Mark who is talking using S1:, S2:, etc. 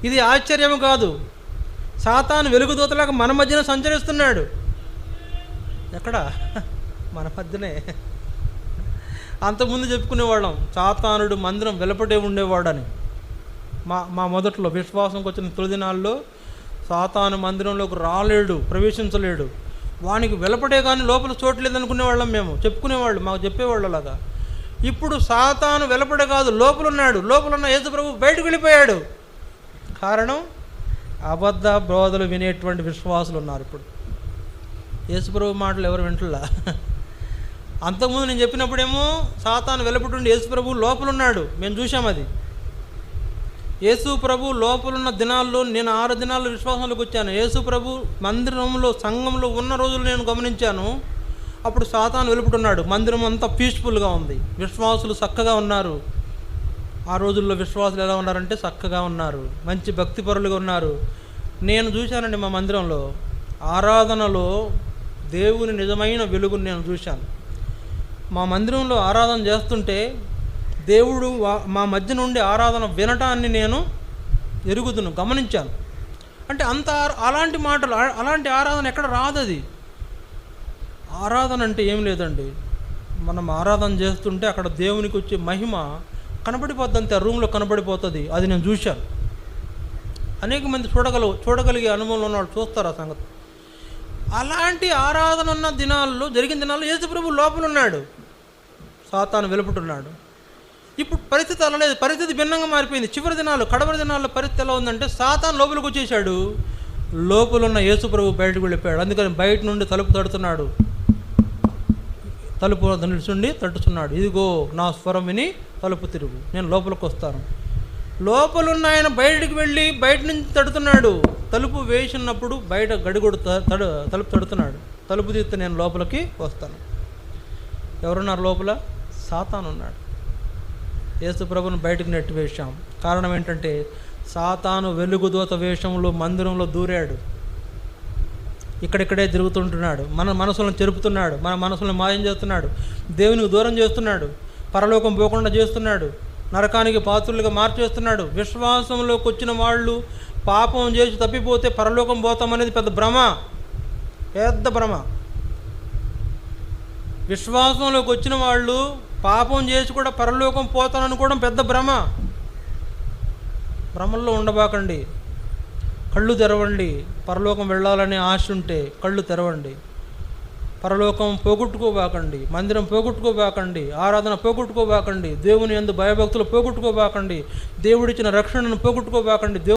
S1: ఇది ఆశ్చర్యం కాదు. సాతాను వెలుగుదూతలాగా మన మధ్యన సంచరిస్తున్నాడు. ఎక్కడ? మన మధ్యనే. అంతకుముందు చెప్పుకునేవాళ్ళం సాతానుడు మందిరం వెలుపటే ఉండేవాడని. మా మొదట్లో విశ్వాసంకి వచ్చిన తొలి దినాల్లో సాతాను మందిరంలోకి రాలేడు, ప్రవేశించలేడు. వానికి వెలుపటే కానీ లోపల చోట్లేదు అనుకునేవాళ్ళం మేము, చెప్పుకునేవాళ్ళు, మాకు చెప్పేవాళ్ళు అలాగా. ఇప్పుడు సాతాను వెలుపడే కాదు, లోపలున్నాడు. లోపలున్న యేసు ప్రభు బయటకు వెళ్ళిపోయాడు. కారణం, అబద్ధ బోధలు వినేటువంటి విశ్వాసులు ఉన్నారు. ఇప్పుడు యేసు ప్రభు మాటలు ఎవరు వింటలా. అంతకుముందు నేను చెప్పినప్పుడేమో సాతాను వెలుపటుండి యేసు ప్రభు లోపలున్నాడు, మేము చూసాం అది. యేసు ప్రభు లోపలున్న దినాల్లో నేను 6 దినాల్లో విశ్వాసంలోకి వచ్చాను. యేసు ప్రభు మందిరంలో సంఘంలో ఉన్న రోజులు నేను గమనించాను. అప్పుడు సాతాను వెలుపుటున్నాడు. మందిరం అంతా పీస్ఫుల్గా ఉంది, విశ్వాసులు చక్కగా ఉన్నారు. ఆ రోజుల్లో విశ్వాసులు ఎలా ఉన్నారంటే చక్కగా ఉన్నారు, మంచి భక్తిపరులుగా ఉన్నారు. నేను చూశానండి మా మందిరంలో ఆరాధనలో దేవుని నిజమైన వెలుగుని నేను చూశాను. మా మందిరంలో ఆరాధన చేస్తుంటే దేవుడు మా మధ్య నుండి ఆరాధన వినటాన్ని నేను ఎరుగుదును, గమనించాను. అంటే అంత అలాంటి మాటలు, అలాంటి ఆరాధన ఎక్కడ రాదు. అది ఆరాధన అంటే ఏం లేదండి, మనం ఆరాధన చేస్తుంటే అక్కడ దేవునికి వచ్చే మహిమ కనబడిపోద్ది, అంతే రూమ్లో కనబడిపోతుంది. అది నేను చూశాను. అనేక మంది చూడగలిగే అనుభవం ఉన్నవాళ్ళు చూస్తారు ఆ సంగతి. అలాంటి ఆరాధన ఉన్న దినాల్లో, జరిగిన దినాల్లో యేసు ప్రభు లోపల ఉన్నాడు, సాతాను వెలుపుటున్నాడు. ఇప్పుడు పరిస్థితి అలా లేదు, పరిస్థితి భిన్నంగా మారిపోయింది. చివరి దినాలు, కడవరి దినాల్లో పరిస్థితి ఎలా ఉందంటే సాతాను లోపలికి వచ్చేసాడు, లోపలున్న యేసు ప్రభు బయటకు వెళ్ళిపోయాడు. అందుకని బయట నుండి తలుపు తడుతున్నాడు, తలుపు నిలుచుండి తట్టుచున్నాడు. ఇదిగో నా స్వరం విని తలుపు తిరుగు, నేను లోపలికి వస్తాను. లోపలున్న ఆయన బయటికి వెళ్ళి బయట నుంచి తడుతున్నాడు. తలుపు వేసినప్పుడు బయట గడిగొడు తలుపు తడుతున్నాడు. తలుపు తీస్తే నేను లోపలికి వస్తాను. ఎవరున్నారు లోపల? సాతాను ఉన్నాడు. యేసు ప్రభును బయటకు నెట్టివేశాం. కారణం ఏంటంటే సాతాను వెలుగుదూత వేషంలో మందిరంలో దూరాడు, ఇక్కడిక్కడే తిరుగుతుంటున్నాడు, మన మనసులను చెరుపుతున్నాడు, మన మనసులను మాయం చేస్తున్నాడు, దేవునికి దూరం చేస్తున్నాడు, పరలోకం పోకుండా చేస్తున్నాడు, నరకానికి పాత్రులుగా మార్చేస్తున్నాడు. విశ్వాసంలోకి వచ్చిన వాళ్ళు పాపం చేసి తప్పిపోతే పరలోకం పోతామనేది పెద్ద భ్రమ, పెద్ద భ్రమ. విశ్వాసంలోకి వచ్చిన వాళ్ళు పాపం చేసి కూడా పరలోకం పోతాననుకోవడం పెద్ద భ్రమ. భ్రమల్లో ఉండబాకండి, కళ్ళు తెరవండి. పరలోకం వెళ్ళాలనే ఆశ ఉంటే కళ్ళు తెరవండి. పరలోకం పోగొట్టుకోబాకండి, మందిరం పోగొట్టుకోబాకండి, ఆరాధన పోగొట్టుకోబాకండి, దేవుని యందు భయభక్తులు పోగొట్టుకోబాకండి, దేవుడిచ్చిన రక్షణను పోగొట్టుకోబాకండి.